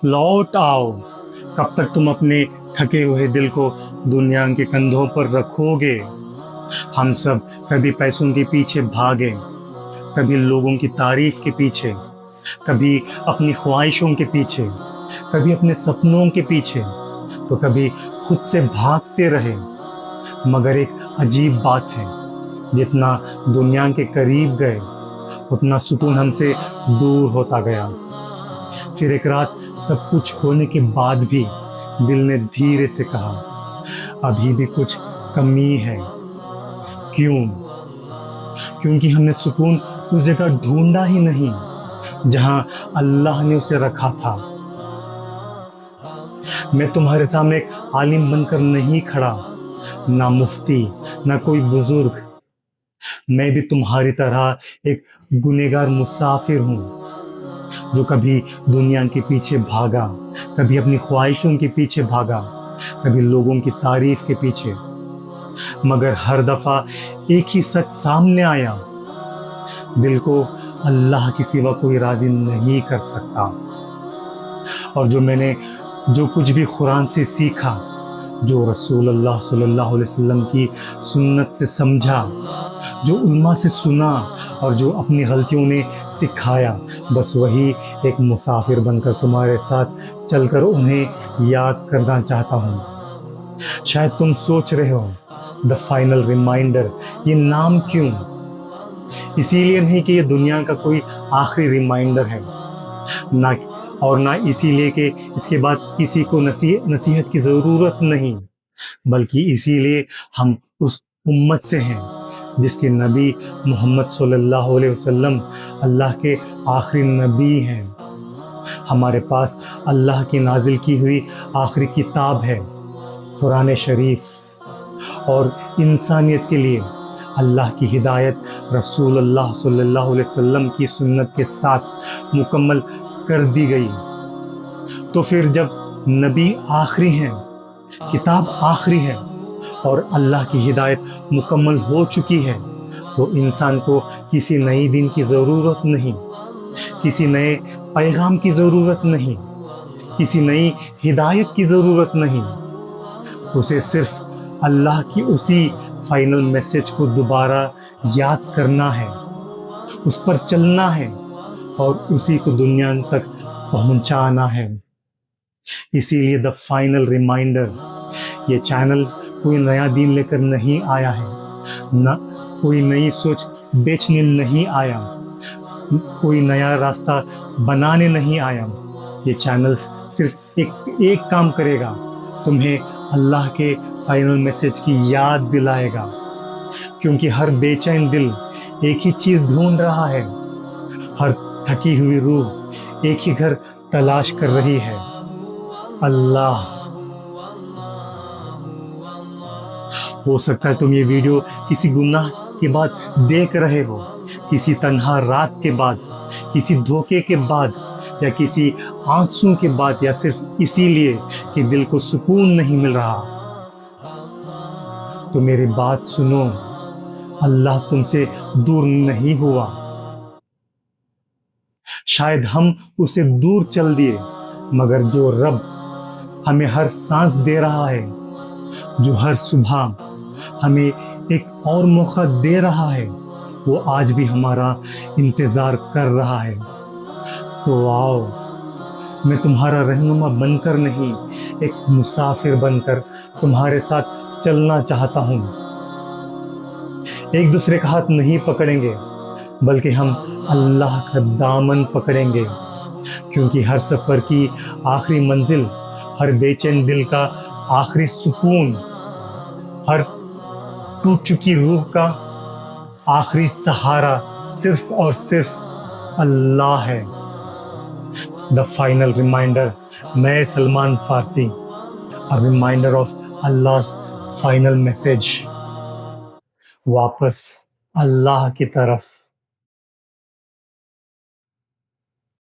लौट आओ। कब तक तुम अपने थके हुए दिल को दुनिया के कंधों पर रखोगे? हम सब कभी पैसों के पीछे भागे, कभी लोगों की तारीफ के पीछे, कभी अपनी ख्वाहिशों के पीछे, कभी अपने सपनों के पीछे, तो कभी खुद से भागते रहे। मगर एक अजीब बात है, जितना दुनिया के करीब गए उतना सुकून हमसे दूर होता गया। फिर एक रात सब कुछ होने के बाद भी दिल ने धीरे से कहा, अभी भी कुछ कमी है। क्यों? क्योंकि हमने सुकून उस जगह ढूंढा ही नहीं जहां अल्लाह ने उसे रखा था। मैं तुम्हारे सामने एक आलिम बनकर नहीं खड़ा, ना मुफ्ती, ना कोई बुजुर्ग। मैं भी तुम्हारी तरह एक गुनहगार मुसाफिर हूँ, जो कभी दुनिया के पीछे भागा, कभी अपनी ख्वाहिशों के पीछे भागा, कभी लोगों की तारीफ के पीछे। मगर हर दफा एक ही सच सामने आया, दिल को अल्लाह के सिवा कोई राजी नहीं कर सकता। और जो कुछ भी कुरान से सीखा, जो रसूल अल्लाह सल्लल्लाहु अलैहि वसल्लम की सुन्नत से समझा, जो उल्मा से सुना और जो अपनी गलतियों ने सिखाया, बस वही एक मुसाफिर बनकर तुम्हारे साथ चलकर उन्हें याद करना चाहता हूँ। शायद तुम सोच रहे हो, द फाइनल रिमाइंडर, ये नाम क्यों? इसीलिए नहीं कि ये दुनिया का कोई आखिरी रिमाइंडर है, ना इसीलिए कि इसके बाद किसी को नसीहत की ज़रूरत नहीं, बल्कि इसीलिए हम उस उम्मत से हैं जिसके नबी मोहम्मद सल्लल्लाहु अलैहि वसल्लम अल्लाह के आखिरी नबी हैं। हमारे पास अल्लाह की नाजिल की हुई आखिरी किताब है, कुरान शरीफ, और इंसानियत के लिए अल्लाह की हिदायत रसूल अल्लाह सल्लल्लाहु अलैहि वसल्लम की सुन्नत के साथ मुकम्मल कर दी गई। तो फिर जब नबी आखिरी हैं, किताब आखिरी है और अल्लाह की हिदायत मुकम्मल हो चुकी है, तो इंसान को किसी नई दिन की ज़रूरत नहीं, किसी नए पैगाम की ज़रूरत नहीं, किसी नई हिदायत की ज़रूरत नहीं। उसे सिर्फ अल्लाह की उसी फाइनल मैसेज को दोबारा याद करना है, उस पर चलना है और उसी को दुनिया तक पहुंचाना है। इसीलिए द फाइनल रिमाइंडर, ये चैनल कोई नया दीन लेकर नहीं आया है, ना कोई नई सोच बेचने नहीं आया, कोई नया रास्ता बनाने नहीं आया। ये चैनल सिर्फ एक काम करेगा, तुम्हें अल्लाह के फाइनल मैसेज की याद दिलाएगा। क्योंकि हर बेचैन दिल एक ही चीज़ ढूंढ रहा है, हर थकी हुई रूह एक ही घर तलाश कर रही है, अल्लाह। हो सकता है तुम ये वीडियो किसी गुनाह के बाद देख रहे हो, किसी तन्हा रात के बाद, किसी धोखे के बाद, या किसी आंसू के बाद, या सिर्फ इसीलिए कि दिल को सुकून नहीं मिल रहा। तो मेरी बात सुनो, अल्लाह तुमसे दूर नहीं हुआ। शायद हम उसे दूर चल दिए, मगर जो रब हमें हर सांस दे रहा है, जो हर सुबह हमें एक और मौका दे रहा है, वो आज भी हमारा इंतज़ार कर रहा है। तो आओ, मैं तुम्हारा रहनुमा बनकर नहीं, एक मुसाफिर बनकर तुम्हारे साथ चलना चाहता हूँ। एक दूसरे का हाथ नहीं पकड़ेंगे, बल्कि हम अल्लाह का दामन पकड़ेंगे, क्योंकि हर सफ़र की आखिरी मंजिल, हर बेचैन दिल का आखिरी सुकून, हर टूट चुकी रूह का आखिरी सहारा सिर्फ और सिर्फ अल्लाह है। द फाइनल रिमाइंडर, मैं सलमान फारसी, a reminder of अल्लाह's final message, वापस अल्लाह की तरफ।